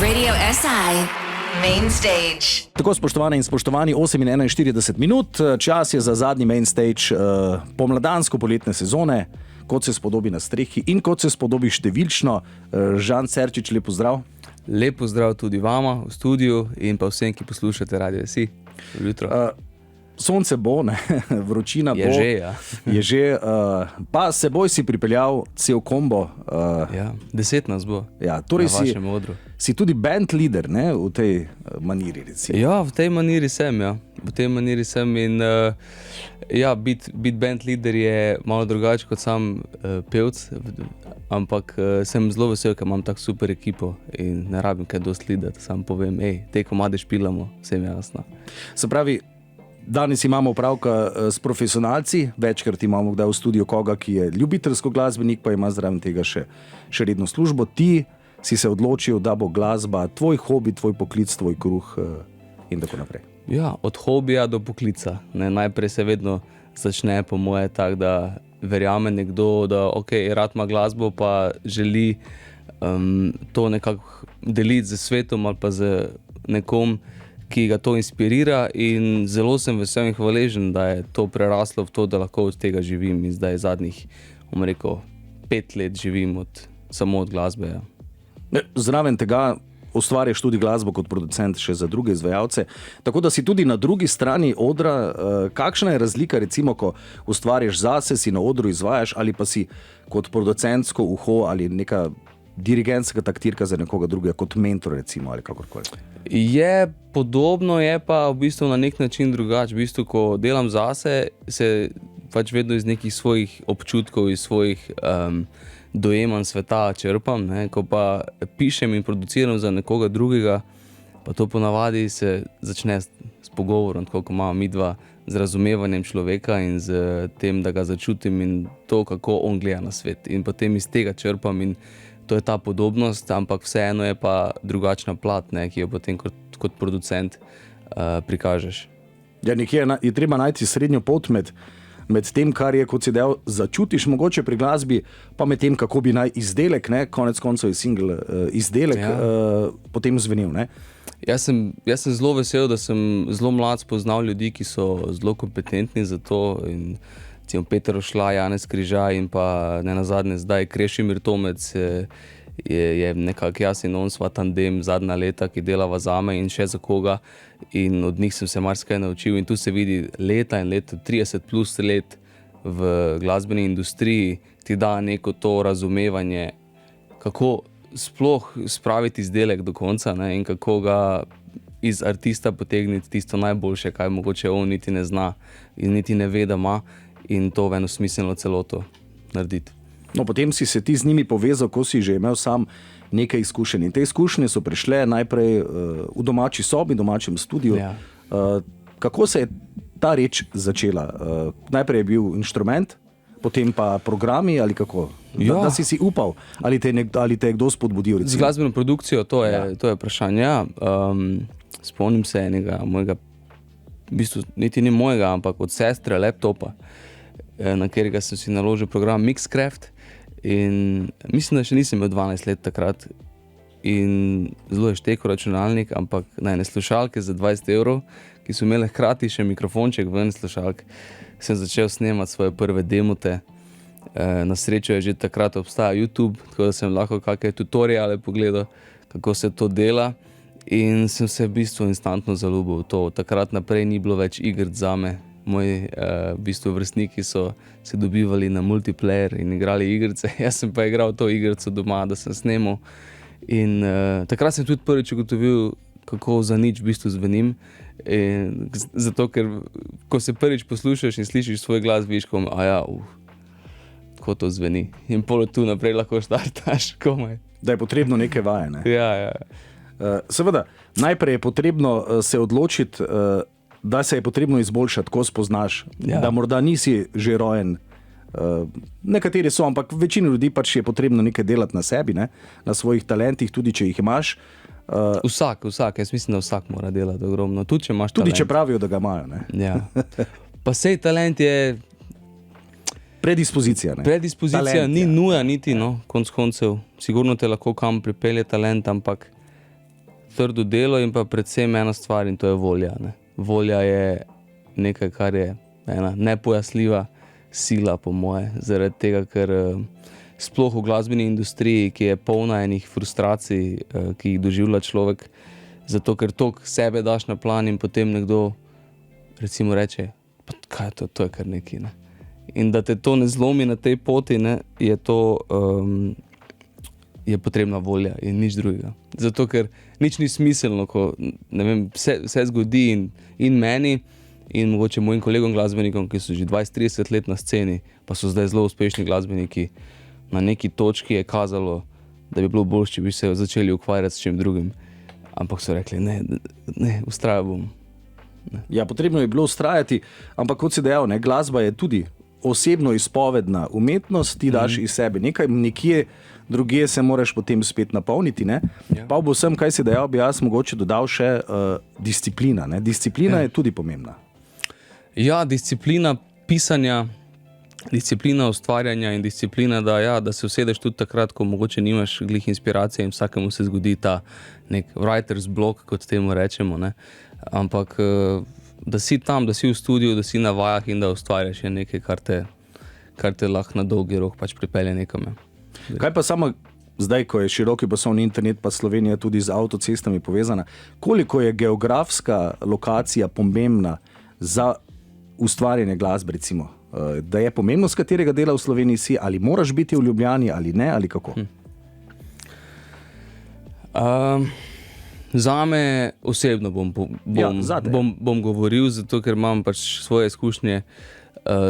Radio SI Main Stage. Tako, spoštovane in spoštovani, 8:41 minut, čas je za zadnji main stage pomladansko-poletne sezone, kot se spodobi na strehi in kot se spodobi številčno. Žan Serčič, lep pozdrav. Lep pozdrav tudi vama v studiu in pa vsem, ki poslušate Radio SI. Jutro. Sonce bo, ne? Vročina bo. Je že, ja. Je že, pa s seboj si pripeljal cel kombo. Ja, 10 nas bo Ja, torej na vašem odru. si tudi band leader, ne? V tej maniri, recimo. Ja, v tej maniri sem, ja. V tej maniri sem in ja, biti band leader je malo drugače kot sam pevc, ampak sem zelo vesel, ker imam tako super ekipo in ne rabim kaj dosti lidati, sam povem, te komade špilamo, vsem jasno. Se pravi, danes imamo opravka s profesionalci, večkrat imamo kdaj v studiu koga, ki je ljubiteljsko glasbenik, pa ima zraven tega še redno službo. Ti si se odločil, da bo glasba tvoj hobi, tvoj poklic, tvoj kruh in tako naprej. Ja, od hobija do poklica. Ne, najprej se vedno začne po moje tako, da verjame nekdo, da rad ima glasbo, pa želi to nekako deliti z svetom ali pa z nekom, ki ga to inspirira, in zelo sem vesel in hvaležen, da je to preraslo v to, da lahko od tega živim in zdaj zadnjih, 5 let živim samo od glasbe. Ja. Zraven tega ustvarjaš tudi glasbo kot producent še za druge izvajalce, tako da si tudi na drugi strani odra. Kakšna je razlika, recimo, ko ustvarjaš zase, si na odru izvajaš, ali pa si kot producentsko uho ali neka dirigentska taktirka za nekoga drugega, kot mentor, recimo, ali kakorkoli? Je podobno, je pa v bistvu na nek način drugače. V bistvu, ko delam zase, se pač vedno iz nekih svojih občutkov, iz svojih dojemanj sveta črpam, ne? Ko pa pišem in produciram za nekoga drugega, pa to ponavadi se začne s pogovorom, tako ko imamo midva, z razumevanjem človeka in z tem, da ga začutim in to, kako on gleda na svet. In potem iz tega črpam in to je ta podobnost, ampak vseeno je pa drugačna plat, ne, ki jo potem kot producent prikažeš. Ja, nekje je treba najti srednjo pot med tem, kar je, kot si dejal, začutiš mogoče pri glasbi, pa med tem, kako bi naj izdelek, ne, konec koncev je single izdelek, potem zvenel, ne? Jaz sem zelo vesel, da sem zelo mlad spoznal ljudi, ki so zelo kompetentni za to, in recimo Peter Ošla, Janez Križaj in pa nenazadnje zdaj Krešimir Tomec je nekako jaz in on sva tandem zadnja leta, ki delava zame in še za koga, in od njih sem se marsikaj naučil in tu se vidi leta in leta, 30 plus let v glasbeni industriji ti da neko to razumevanje, kako sploh spraviti izdelek do konca, ne, in kako ga iz artista potegniti tisto najboljše, kaj mogoče on niti ne zna in niti ne ve, da ima, in to v eno smiselno celoto narediti. No, potem si se ti z njimi povezal, ko si že imel sam nekaj izkušenj. In te izkušnje so prišle najprej v domači sobi, domačem studiu. Ja. Kako se je ta reč začela? Najprej je bil inštrument, potem pa programi, ali kako? Ja. Da si upal? Ali te je kdo spodbudil? Z glasbeno produkcijo, to je vprašanje. Ja. Spomnim se enega mojega, v bistvu niti ni mojega, ampak od sestre laptopa, na katerega sem si naložil program Mixcraft, in mislim, da še nisem imel 12 let takrat, in zelo je štekel računalnik, ampak na ene slušalke za 20 €, ki so imele hkrati še mikrofonček ven slušalk, sem začel snemati svoje prve demote. Na srečo je že takrat obstajal YouTube, tako da sem lahko kakšne tutoriale pogledal, kako se to dela, in sem se v bistvu instantno zaljubil v to. Takrat naprej ni bilo več igr zame. Moji v bistvu vrstniki so se dobivali na multiplayer in igrali igrice, jaz sem pa igral to igrico doma, da sem snemal. In takrat sem tudi prvič ugotovil, kako za nič v bistvu zvenim. Zato, ker ko se prvič poslušaš in slišiš svoj glas, vidiš, kako to zveni. In pol tu naprej lahko štartaš komaj. Da je potrebno nekaj vaje, ne? Ja. Seveda, najprej je potrebno se odločiti, da se je potrebno izboljšati, ko spoznaš, da morda nisi že rojen. Nekateri so, ampak večina ljudi pač je potrebno nekaj delati na sebi, ne? Na svojih talentih, tudi če jih imaš. Vsak, jaz mislim, da vsak mora delati ogromno, tudi če imaš talent. Tudi če pravijo, da ga imajo, ne? Ja. Pa sej talent je predispozicija, ne? Predispozicija talent, ni nuja niti, konec koncev. Sigurno te lahko kam pripelje talent, ampak trdo delo in pa predvsem ena stvar in to je volja. Ne. Volja je nekaj, kar je ena nepojasnljiva sila po moje, zaradi tega, ker sploh v glasbeni industriji, ki je polna enih frustracij, ki jih doživlja človek, zato ker toliko sebe daš na plan in potem nekdo recimo reče, pa kaj je to je kar nekaj. Ne? In da te to ne zlomi na tej poti, ne, je to je potrebna volja in nič drugega. Zato ker nič ni smiselno, ko ne vem, vse zgodi in meni in mogoče mojim kolegom glasbenikom, ki so že 20-30 let na sceni, pa so zdaj zelo uspešni glasbeniki, na neki točki je kazalo, da bi bilo boljše, če bi se začeli ukvarjati s čim drugim. Ampak so rekli, ne, ustrajal bom. Ne. Ja, potrebno je bilo ustrajati, ampak kot si dejal, ne, glasba je tudi osebno izpovedna umetnost, ti daš iz sebe nekaj, nekje drugje se moraš potem spet napolniti. Ne? Ja. Pa vsem, kaj si dejal, bi jaz mogoče dodal še disciplina. Ne? Disciplina je tudi pomembna. Ja, disciplina pisanja, disciplina ustvarjanja in disciplina, da se usedeš tudi takrat, ko mogoče nimaš glih inspiracije in vsakemu se zgodi ta nek writer's block, kot temu rečemo. Ne? Ampak da si tam, da si v studiu, da si na vajah in da ustvarjaš je nekaj, kar te lahko na dolgi rok pač pripelje nekam. Kaj pa samo zdaj, ko je široki pasovni internet, pa Slovenija tudi z avtocestami povezana, koliko je geografska lokacija pomembna za ustvarjanje glasbe, recimo? Da je pomembno, z katerega dela v Sloveniji si, ali moraš biti v Ljubljani ali ne, ali kako? Zame osebno bom govoril, zato ker imam pač svoje izkušnje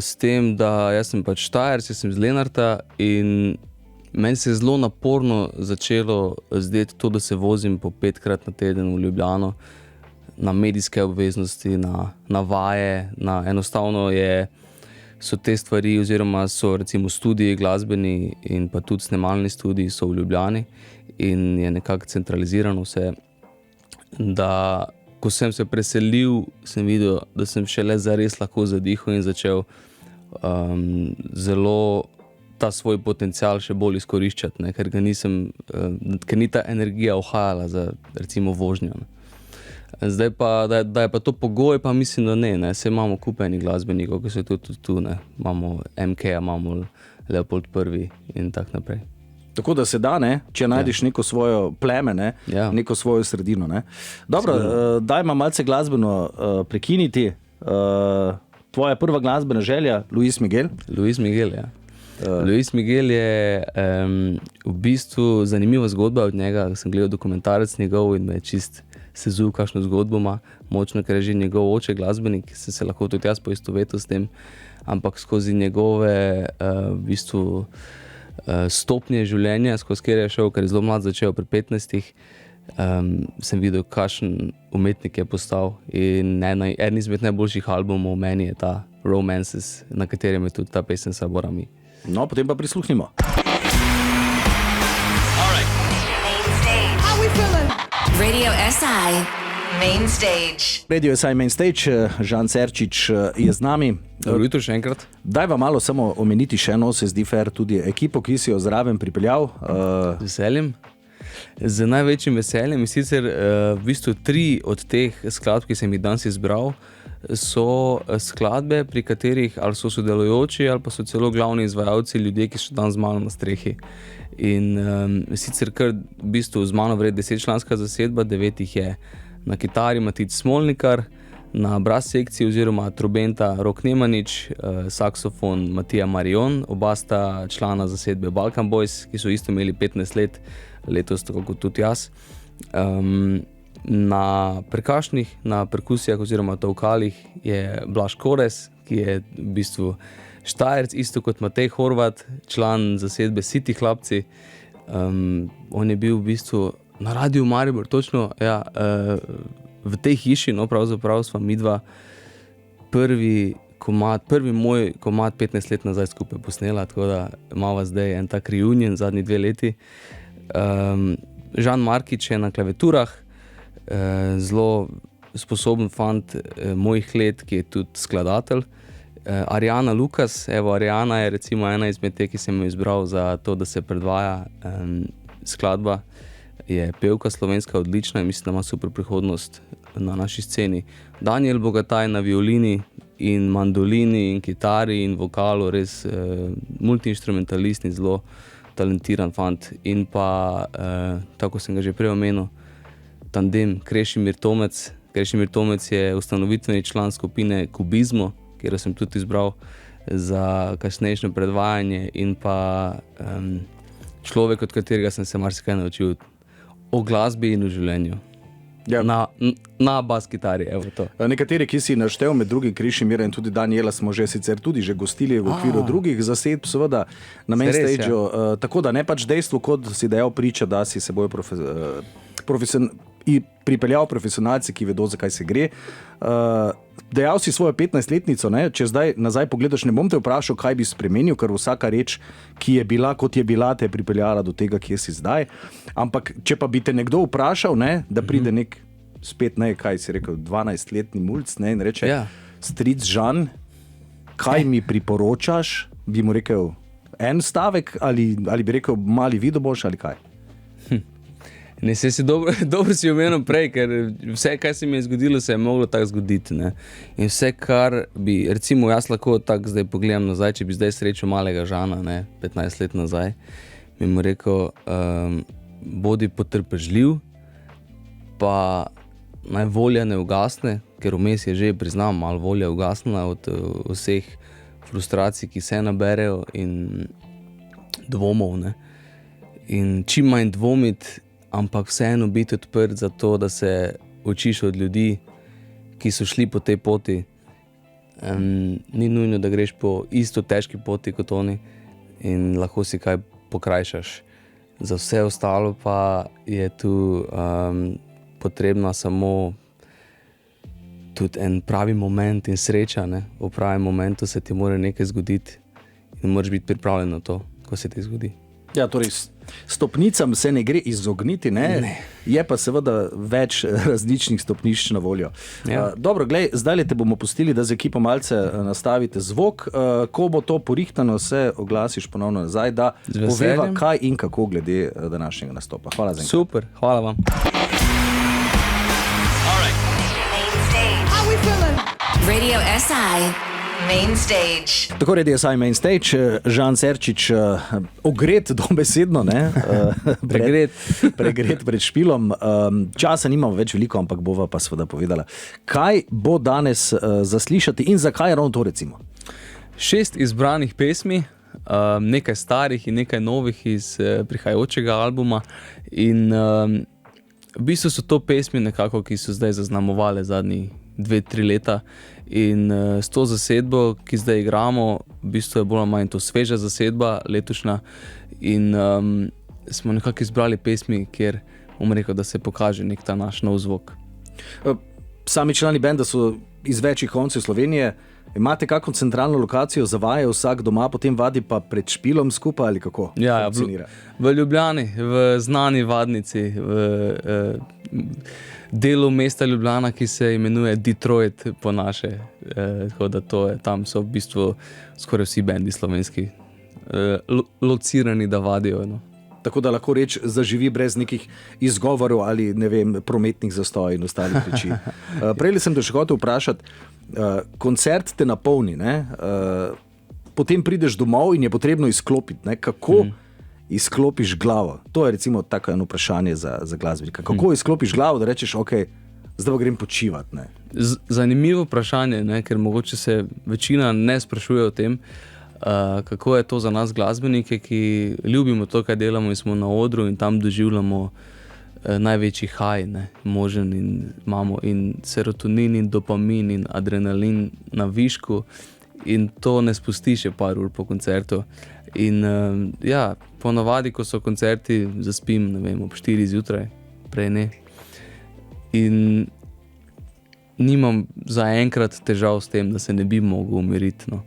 s tem, da jaz sem pač Štajerec, jaz sem iz Lenarta in meni se je zelo naporno začelo zdeti to, da se vozim po 5-krat na teden v Ljubljano na medijske obveznosti, na vaje, enostavno so te stvari oziroma so recimo studiji glasbeni in pa tudi snemalni studiji so v Ljubljani in je nekako centralizirano vse. Da ko sem se preselil, sem videl, da sem šele zares lahko zadihal in začel zelo ta svoj potencial še bolj izkoriščati, ne? Ker ni ta energija uhajala za recimo vožnjo. Ne? Zdaj pa, da je pa to pogoj, pa mislim, da ne. Se imamo kupeni glasbenikov, ki so tudi tu, ne? Imamo MK, imamo Leopold I in tak naprej. Tako da se da, ne? Če najdeš neko svojo pleme, ne? Neko svojo sredino. Ne? Dobro, dajmo malce glasbeno prekiniti. Tvoja prva glasbena želja, Luis Miguel? Luis Miguel, ja. Luis Miguel je v bistvu zanimiva zgodba od njega. Sem gledal dokumentarec njegov in me je čist sezul, kakšno zgodbo ima. Močno, ker je že njegov oče glasbenik, se lahko tudi jaz poistovetil s tem, ampak skozi njegove v bistvu stopnje življenja, skozi kjer je šel, ker je zelo mlad začel pri 15, sem videl, kakšen umetnik je postal in eden izmed najboljših albumov meni je ta Romances, na katerem je tudi ta pesem Sabora mi. No, potem pa prisluhnimo. Radio SI Main Stage. Radio SI Main Stage, Žan Serčič je z nami. Dobro jutro še enkrat. Dajva malo samo omeniti še eno, se zdi fair, tudi ekipo, ki si jo zraven pripeljal. Z veseljem. Z največjim veseljem. In sicer v bistvu 3 od teh skladb, ki sem jih danes izbral, so skladbe, pri katerih ali so sodelujoči ali pa so celo glavni izvajalci ljudje, ki so danes z mano na strehi. In sicer kar v bistvu z mano vred 10-članska zasedba, 9 jih je na kitari Matic Smolnikar, na bras sekciji oziroma trobenta Rok Nemanič, saksofon Matija Marion, oba sta člana zasedbe Balkan Boys, ki so isto imeli 15 let, letos tako kot tudi jaz. Na perkašnih, na perkusijah oziroma tolkalih je Blaž Kores, ki je v bistvu Štajerc, isto kot Matej Horvat, član zasedbe City Hlapci. On je bil v bistvu na Radiu Maribor, točno, ja, v tej hiši, no pravzaprav sva midva prvi moj komad 15 let nazaj skupaj posnela, tako da imava zdaj en tak reunion zadnji 2 leti. Žan Markič je na klaviaturah, zelo sposoben fant mojih let, ki je tudi skladatelj. Ariana Lukas, Ariana je recimo ena izmed teh, ki sem jo izbral za to, da se predvaja skladba je pevka slovenska odlična in mislim, da ima super prihodnost na naši sceni. Daniel Bogataj na violini in mandolini in kitari in vokalu, res multiinstrumentalist in zelo talentiran fant. In pa, tako sem ga že prej omenil, tandem Krešimir Tomec. Krešimir Tomec je ustanovitveni član skupine Kubizmo, kjer sem tudi izbral za kasnejšno predvajanje in pa človek, od katerega sem se marsikaj naučil o glasbi in o življenju. Ja. Na bas kitari, evo to. Nekateri, ki si naštel med drugim Krešimira in tudi Daniela, smo že sicer tudi že gostili v okviru drugih zasedb, seveda na main stage-u. Tako da ne pač dejstvo, kot si dejal, priča, da si seboj pripeljal profesionalci, ki vedo, zakaj se gre. Dejal si svojo 15-letnico, ne? Če zdaj nazaj pogledaš, ne bom te vprašal, kaj bi spremenil, ker vsaka reč, ki je bila, kot je bila, te je pripeljala do tega, kje si zdaj. Ampak, če pa bi te nekdo vprašal, ne, da pride nek, spet ne, kaj si rekel, 12-letni mulc, ne, in reče, stric Žan, kaj mi priporočaš, bi mu rekel en stavek ali bi rekel mali Vidoboš ali kaj? Ne, si dobro si omenil prej, ker vse, kaj se mi je zgodilo, se je moglo tako zgoditi. Ne? In vse, kar bi, recimo jaz lahko tako zdaj pogledam nazaj, če bi zdaj srečal malega Žana, ne, 15 let nazaj, bi mu rekel, bodi potrpežljiv, pa naj volja ne ugasne, ker vmes je že, priznam, malo volja ugasnila od vseh frustracij, ki se naberejo in dvomov. Ne? In čim manj dvomiti, ampak vseeno biti odprt za to, da se učiš od ljudi, ki so šli po tej poti. Ni nujno, da greš po isto težki poti kot oni in lahko si kaj pokrajšaš. Za vse ostalo pa je tu potrebna samo tudi en pravi moment in sreča. Ne? V pravem momentu se ti mora nekaj zgoditi in moraš biti pripravljen na to, ko se ti zgodi. Ja, torej stopnicam se ne gre izogniti, ne? Je pa seveda več različnih stopnišč na voljo. Ja. Dobro, glej, zdaj te bomo pustili, da z ekipo malce nastavite zvok. Ko bo to porihtano, se oglasiš ponovno nazaj, da poveva kaj in kako glede današnjega nastopa. Hvala za enkrat. Super, hvala vam. Radio SI Main Stage. Tako Radio SI Main Stage, Žan Serčič, ogret dobesedno, ne? Pregret pred špilom. Časa nimamo več veliko, ampak bova pa seveda povedala. Kaj bo danes zaslišati in zakaj ravno to recimo? 6 izbranih pesmi, nekaj starih in nekaj novih iz prihajajočega albuma in v bistvu so to pesmi nekako, ki so zdaj zaznamovale zadnji 2-3 leta in s to zasedbo, ki zdaj igramo, v bistvu je bolj ali manj to sveža zasedba letošnja in smo nekako izbrali pesmi, kjer bom rekel, da se pokaže nek ta naš nov zvok. Sami člani benda so iz večjih koncev Slovenije. Imate kakšno centralno lokacijo za vaje, vsak doma potem vadi pa pred špilom skupaj ali kako? Ja, v Ljubljani, v znani vadnici, v delu mesta Ljubljana, ki se imenuje Detroit po naše. Tako da tam so v bistvu skoraj vsi bendi slovenski locirani, da vadijo. No. Tako da lahko reč zaživi brez nekih izgovorov ali ne vem, prometnih zastoj in ostalih reči. Prej sem te še hotel vprašati, koncert te napolni, ne? Potem prideš domov in je potrebno izklopiti. Ne? Kako izklopiš glavo? To je recimo tako eno vprašanje za glasbenika. Kako izklopiš glavo, da rečeš, ok, zdaj pa grem počivati? Ne? Zanimivo vprašanje, ne? Ker mogoče se večina ne sprašuje o tem, kako je to za nas glasbenike, ki ljubimo to, kaj delamo in smo na odru in tam doživljamo največji high, ne, možen in imamo in serotonin in dopamin in adrenalin na višku in to ne spusti še par ur po koncertu. In ja, ponavadi, ko so koncerti, zaspim, ne vem, ob 4 zjutraj, prej ne. In nimam zaenkrat težav s tem, da se ne bi mogel umiriti, no.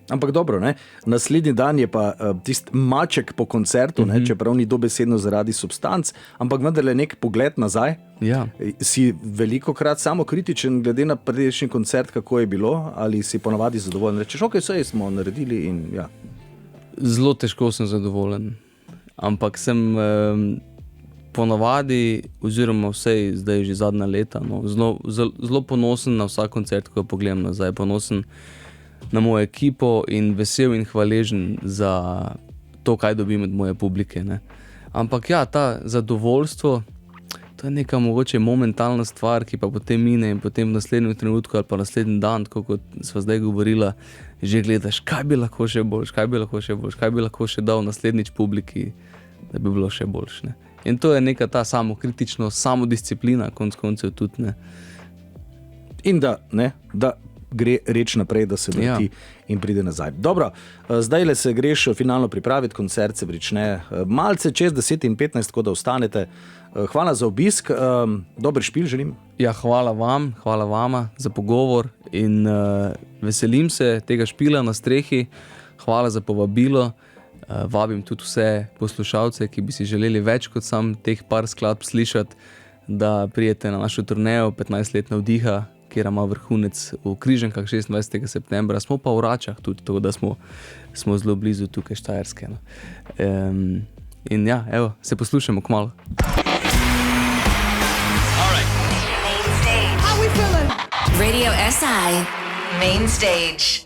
Ampak dobro, ne? Naslednji dan je pa tist maček po koncertu, ne? Čeprav ni dobesedno zaradi substanc, ampak vendarle nek pogled nazaj. Ja. Si velikokrat samokritičen glede na prejšnji koncert, kako je bilo, ali si ponavadi zadovoljen? Rečeš, ok, vse smo naredili in ja. Zelo težko sem zadovoljen, ampak sem ponavadi, oziroma vsej zdaj že zadnja leta, no, zelo ponosen na vsak koncert, ko ga pogledam nazaj, ponosen na mojo ekipo in vesel in hvaležen za to, kaj dobim od moje publike. Ne. Ampak ja, ta zadovoljstvo, to je neka mogoče momentalna stvar, ki pa potem mine in potem v naslednjem trenutku ali pa naslednji dan, tako kot sva zdaj govorila, že gledaš, kaj bi lahko še boljš, kaj bi lahko še dal naslednjič publiki, da bi bilo še boljš. Ne. In to je neka ta samokritičnost, samodisciplina, konec koncev tudi. Ne. In da gre reč naprej, da se vrti in pride nazaj. Dobro, zdaj se greš finalno pripraviti, koncert se prične malce čez 10 in 15, tako da ostanete. Hvala za obisk, dober špil želim. Ja, hvala vam, hvala vama za pogovor in veselim se tega špila na strehi. Hvala za povabilo. Vabim tudi vse poslušalce, ki bi si želeli več kot sam teh par skladb slišati, da prijete na našo turnejo 15 let navdiha, kjer ima vrhunec v Križankah 26. septembra. Smo pa v Račah tudi, tako da smo zelo blizu tukaj Štajerske. No. In ja, evo, se poslušamo kmalu. Radio SI Main Stage.